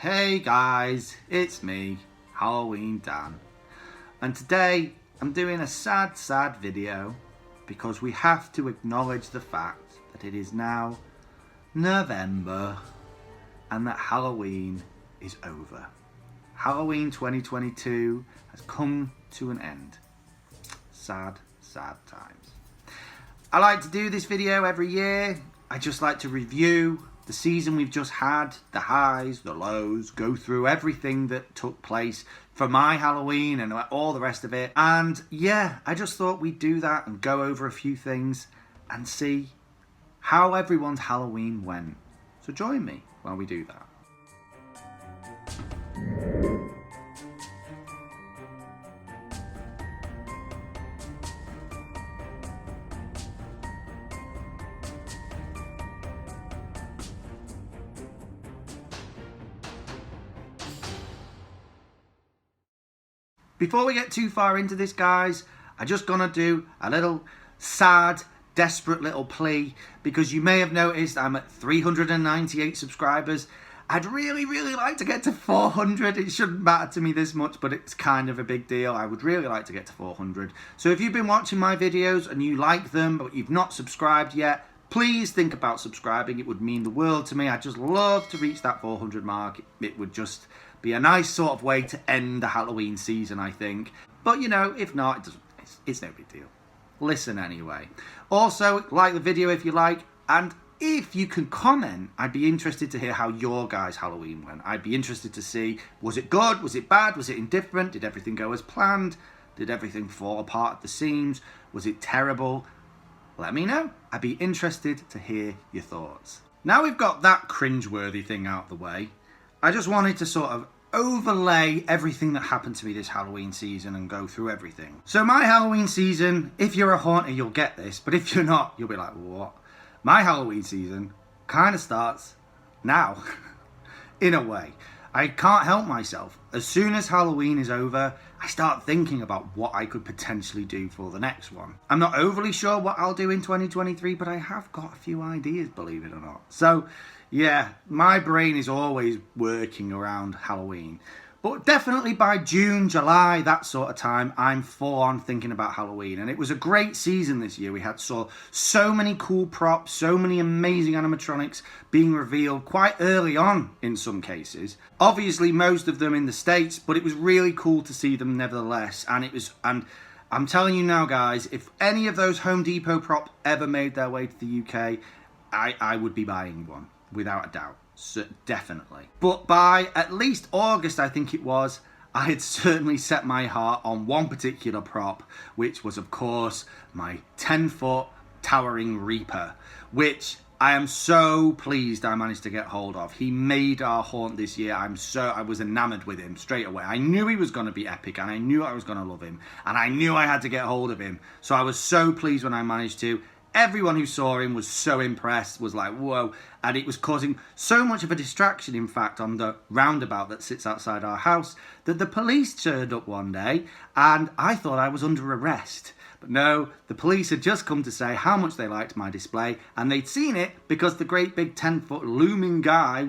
Hey guys, it's me, Halloween Dan, and today I'm doing a sad video because we have to acknowledge the fact that it is now November and that Halloween is over. Halloween 2022 has come to an end. Sad times. I like to do this video every year. I just like to review the season we've just had, the highs, the lows, go through everything that took place for my Halloween and all the rest of it. And yeah, I just thought we'd do that and go over a few things and see how everyone's Halloween went. So join me while we do that. Before we get too far into this, guys, I'm just gonna do a little sad, desperate little plea because you may have noticed I'm at 398 subscribers. I'd really like to get to 400. It shouldn't matter to me this much, but it's kind of a big deal. I would really like to get to 400. So if you've been watching my videos and you like them, but you've not subscribed yet, please think about subscribing. It would mean the world to me. I'd just love to reach that 400 mark. It would just be a nice sort of way to end the Halloween season, I think. But, you know, if not, it's no big deal. Listen anyway. Also, like the video if you like, and if you can comment, I'd be interested to hear how your guys' Halloween went. I'd be interested to see, was it good? Was it bad? Was it indifferent? Did everything go as planned? Did everything fall apart at the seams? Was it terrible? Let me know. I'd be interested to hear your thoughts. Now we've got that cringeworthy thing out of the way, I just wanted to sort of overlay everything that happened to me this Halloween season and go through everything. So my Halloween season, if you're a haunter, you'll get this, but if you're not, you'll be like, what? My Halloween season kind of starts now, in a way. I can't help myself. As soon as Halloween is over, I start thinking about what I could potentially do for the next one. I'm not overly sure what I'll do in 2023, but I have got a few ideas, believe it or not. So, yeah, my brain is always working around Halloween. But definitely by June, July, that sort of time, I'm full on thinking about Halloween. And it was a great season this year. We saw so many cool props, so many amazing animatronics being revealed quite early on in some cases. Obviously, most of them in the States, but it was really cool to see them nevertheless. And I'm telling you now, guys, if any of those Home Depot props ever made their way to the UK, I would be buying one, without a doubt. So definitely. But by at least August, I think it was, I had certainly set my heart on one particular prop, which was, of course, my 10-foot towering Reaper, which I am so pleased I managed to get hold of. He made our haunt this year. I was enamored with him straight away. I knew he was going to be epic, and I knew I was going to love him, and I knew I had to get hold of him. So I was so pleased when I managed to. Everyone who saw him was so impressed, was like, whoa. And it was causing so much of a distraction, in fact, on the roundabout that sits outside our house, that the police turned up one day, and I thought I was under arrest. But no, the police had just come to say how much they liked my display, and they'd seen it because the great big 10-foot looming guy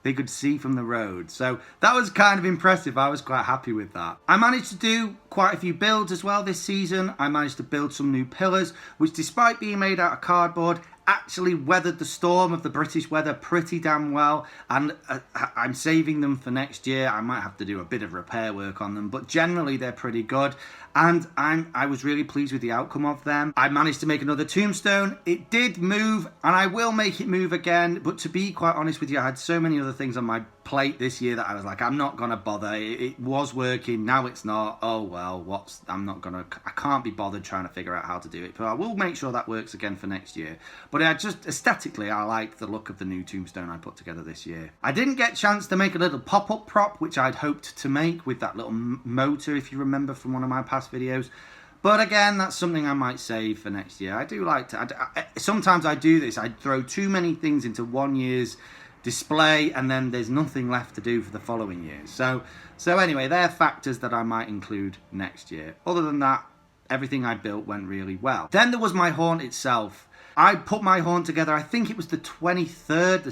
they could see from the road. So that was kind of impressive. I was quite happy with that. I managed to do quite a few builds as well this season. I managed to build some new pillars, which despite being made out of cardboard, actually weathered the storm of the British weather pretty damn well, and I'm saving them for next year. I might have to do a bit of repair work on them, but generally they're pretty good, and I was really pleased with the outcome of them. I managed to make another tombstone. It did move, and I will make it move again, but to be quite honest with you, I had so many other things on my plate this year that I was like, I'm not gonna bother. It was working, now it's not. Oh well, I can't be bothered trying to figure out how to do it, but I will make sure that works again for next year. But aesthetically, I liked the look of the new tombstone I put together this year. I didn't get a chance to make a little pop-up prop, which I'd hoped to make with that little motor, if you remember from one of my past videos. But again, that's something I might save for next year. I do like to, sometimes I do this. I throw too many things into one year's display, and then there's nothing left to do for the following year. So anyway, they're factors that I might include next year. Other than that, everything I built went really well. Then there was my haunt itself. I put my haunt together, I think it was the 23rd,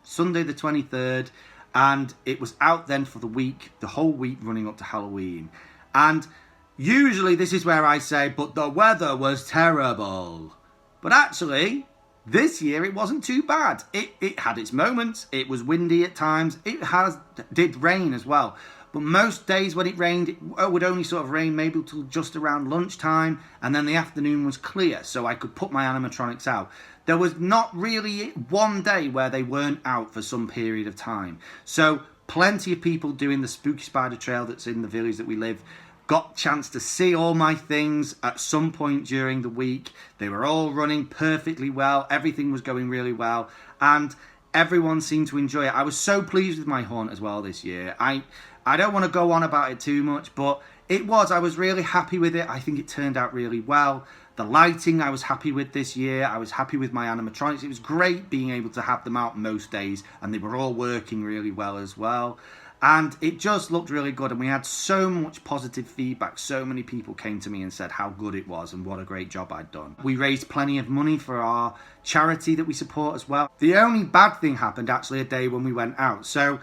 Sunday the 23rd, And it was out then for the week, the whole week running up to Halloween. And usually this is where I say, but the weather was terrible. But actually, this year it wasn't too bad. It had its moments. It was windy at times. It did rain as well. But most days when it rained, it would only sort of rain maybe till just around lunchtime, and then the afternoon was clear, so I could put my animatronics out. There was not really one day where they weren't out for some period of time. So plenty of people doing the Spooky Spider Trail that's in the village that we live got a chance to see all my things at some point during the week. They were all running perfectly well. Everything was going really well, and everyone seemed to enjoy it. I was so pleased with my haunt as well this year. I don't want to go on about it too much, but I was really happy with it. I think it turned out really well. The lighting I was happy with this year. I was happy with my animatronics. It was great being able to have them out most days, and they were all working really well as well. And it just looked really good, and we had so much positive feedback. So many people came to me and said how good it was and what a great job I'd done. We raised plenty of money for our charity that we support as well. The only bad thing happened actually a day when we went out. So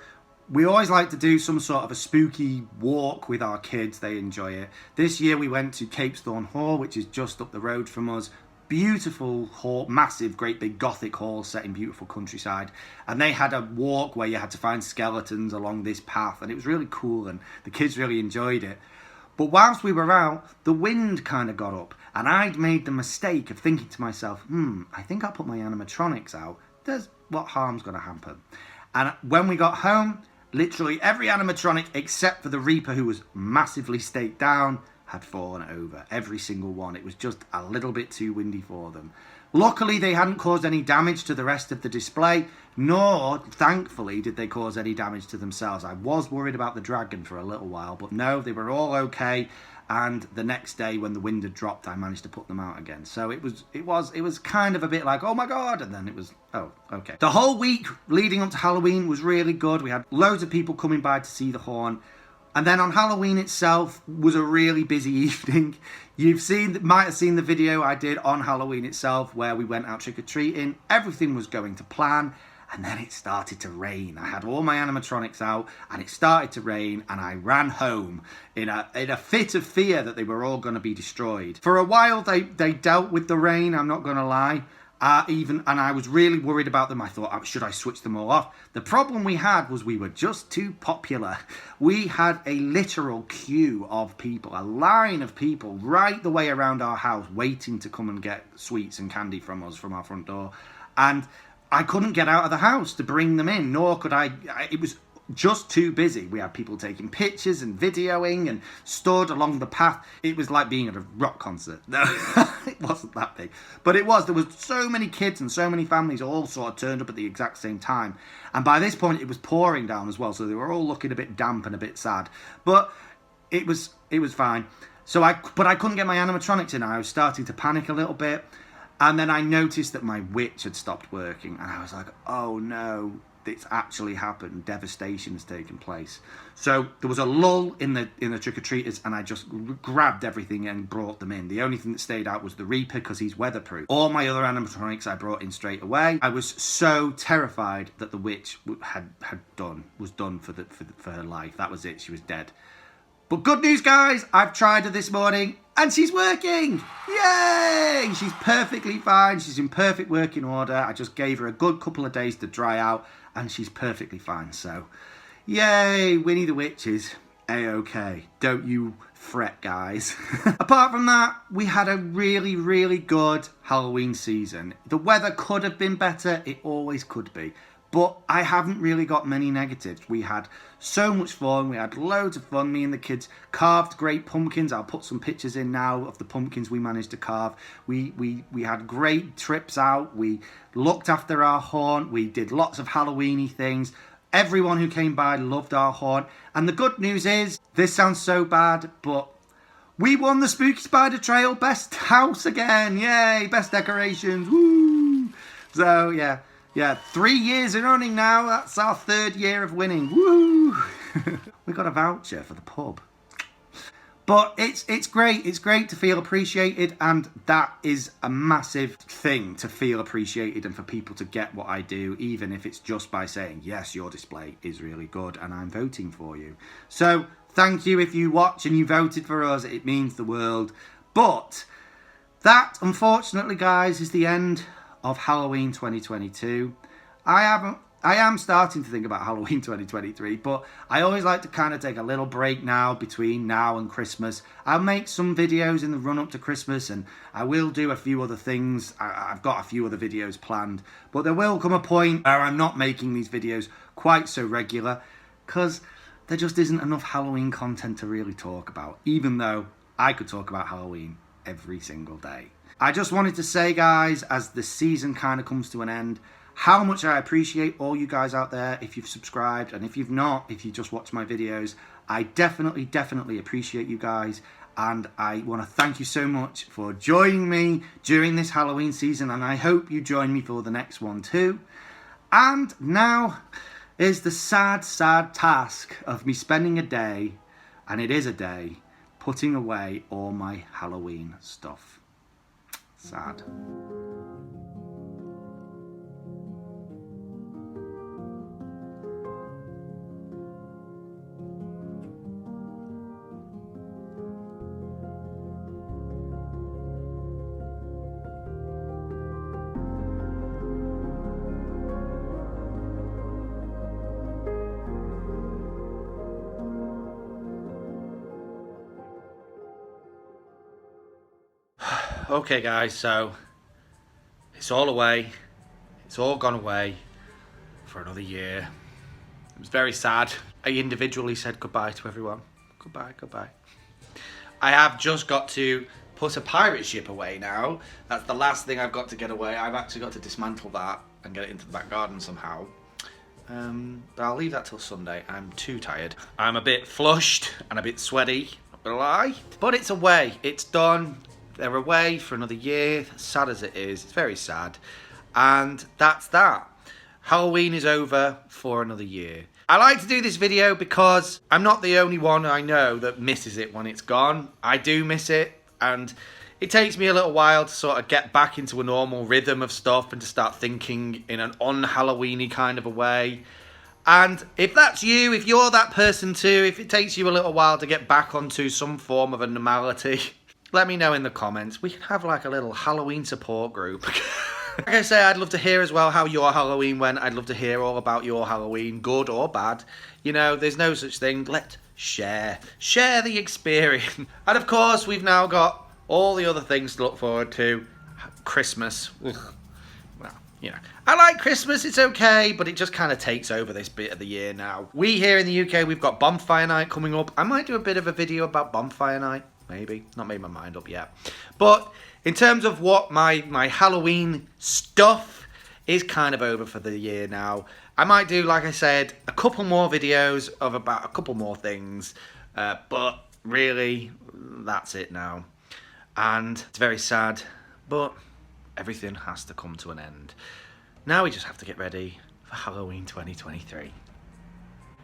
we always like to do some sort of a spooky walk with our kids. They enjoy it. This year we went to Capesthorne Hall, which is just up the road from us. Beautiful hall, massive, great big gothic hall set in beautiful countryside. And they had a walk where you had to find skeletons along this path. And it was really cool, and the kids really enjoyed it. But whilst we were out, the wind kind of got up. And I'd made the mistake of thinking to myself, I think I'll put my animatronics out. What harm's going to happen? And when we got home, literally every animatronic except for the Reaper, who was massively staked down, had fallen over. Every single one. It was just a little bit too windy for them. Luckily, they hadn't caused any damage to the rest of the display, nor, thankfully, did they cause any damage to themselves. I was worried about the dragon for a little while, but no, they were all okay. And the next day, when the wind had dropped, I managed to put them out again. So it was kind of a bit like, oh my god, and then it was, oh, okay. The whole week leading up to Halloween was really good. We had loads of people coming by to see the haunt. And then on Halloween itself was a really busy evening. Might have seen the video I did on Halloween itself where we went out trick-or-treating. Everything was going to plan. And then it started to rain. I had all my animatronics out, and it started to rain, and I ran home in a fit of fear that they were all going to be destroyed. For a while, they dealt with the rain, I'm not going to lie. And I was really worried about them. I thought, should I switch them all off? The problem we had was we were just too popular. We had a literal queue of people, a line of people right the way around our house waiting to come and get sweets and candy from us from our front door. And I couldn't get out of the house to bring them in, nor could I. It was just too busy. We had people taking pictures and videoing and stood along the path. It was like being at a rock concert. No, it wasn't that big. But it was. There was so many kids and so many families all sort of turned up at the exact same time. And by this point, it was pouring down as well. So they were all looking a bit damp and a bit sad. But it was fine. But I couldn't get my animatronics in. I was starting to panic a little bit. And then I noticed that my witch had stopped working. And I was like, oh no, it's actually happened. Devastation has taken place. So there was a lull in the trick-or-treaters, and I just grabbed everything and brought them in. The only thing that stayed out was the Reaper, because he's weatherproof. All my other animatronics I brought in straight away. I was so terrified that the witch was done for her life. That was it. She was dead. But good news, guys, I've tried her this morning and she's working. Yay! She's perfectly fine. She's in perfect working order. I just gave her a good couple of days to dry out and she's perfectly fine. So, yay, Winnie the Witch is A-okay. Don't you fret, guys. Apart from that, we had a really, really good Halloween season. The weather could have been better. It always could be. But I haven't really got many negatives. We had so much fun. We had loads of fun. Me and the kids carved great pumpkins. I'll put some pictures in now of the pumpkins we managed to carve. We had great trips out. We looked after our haunt. We did lots of Halloween-y things. Everyone who came by loved our haunt. And the good news is, this sounds so bad, but we won the Spooky Spider Trail Best House again. Yay, best decorations. Woo! So, yeah. Yeah, 3 years in running now. That's our 3rd year of winning. Woo! We got a voucher for the pub. But it's great. It's great to feel appreciated, and that is a massive thing, to feel appreciated and for people to get what I do, even if it's just by saying, yes, your display is really good and I'm voting for you. So thank you if you watch and you voted for us. It means the world. But that, unfortunately, guys, is the end of Halloween 2022. I am starting to think about Halloween 2023, but I always like to kind of take a little break now between now and Christmas. I'll make some videos in the run-up to Christmas, and I will do a few other things. I've got a few other videos planned, but there will come a point where I'm not making these videos quite so regular, because there just isn't enough Halloween content to really talk about, even though I could talk about Halloween every single day. I just wanted to say, guys, as the season kind of comes to an end, how much I appreciate all you guys out there. If you've subscribed, and if you've not, if you just watch my videos, I definitely appreciate you guys. And I want to thank you so much for joining me during this Halloween season, and I hope you join me for the next one too. And now is the sad task of me spending a day, and it is a day, putting away all my Halloween stuff. Sad. Okay guys, so it's all away. It's all gone away for another year. It was very sad. I individually said goodbye to everyone. Goodbye. I have just got to put a pirate ship away now. That's the last thing I've got to get away. I've actually got to dismantle that and get it into the back garden somehow. But I'll leave that till Sunday. I'm too tired. I'm a bit flushed and a bit sweaty, not gonna lie. But it's away, it's done. They're away for another year, sad as it is, it's very sad. And that's that. Halloween is over for another year. I like to do this video because I'm not the only one I know that misses it when it's gone. I do miss it, and it takes me a little while to sort of get back into a normal rhythm of stuff and to start thinking in an un-Halloween-y kind of a way. And if that's you, if you're that person too, if it takes you a little while to get back onto some form of a normality, let me know in the comments. We can have like a little Halloween support group. Like I say, I'd love to hear as well how your Halloween went. I'd love to hear all about your Halloween, good or bad. You know, there's no such thing. Let's share. Share the experience. And of course, we've now got all the other things to look forward to. Christmas. Ugh. Well, you know, I like Christmas, it's okay, but it just kind of takes over this bit of the year now. We here in the UK, we've got Bonfire Night coming up. I might do a bit of a video about Bonfire Night. Maybe. Not made my mind up yet. But in terms of what my Halloween stuff is kind of over for the year now. I might do, like I said, a couple more videos of about a couple more things. But really, that's it now. And it's very sad, but everything has to come to an end. Now we just have to get ready for Halloween 2023.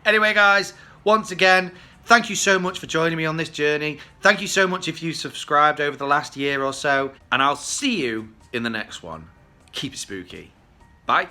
Anyway, guys, once again, thank you so much for joining me on this journey. Thank you so much if you subscribed over the last year or so. And I'll see you in the next one. Keep it spooky. Bye.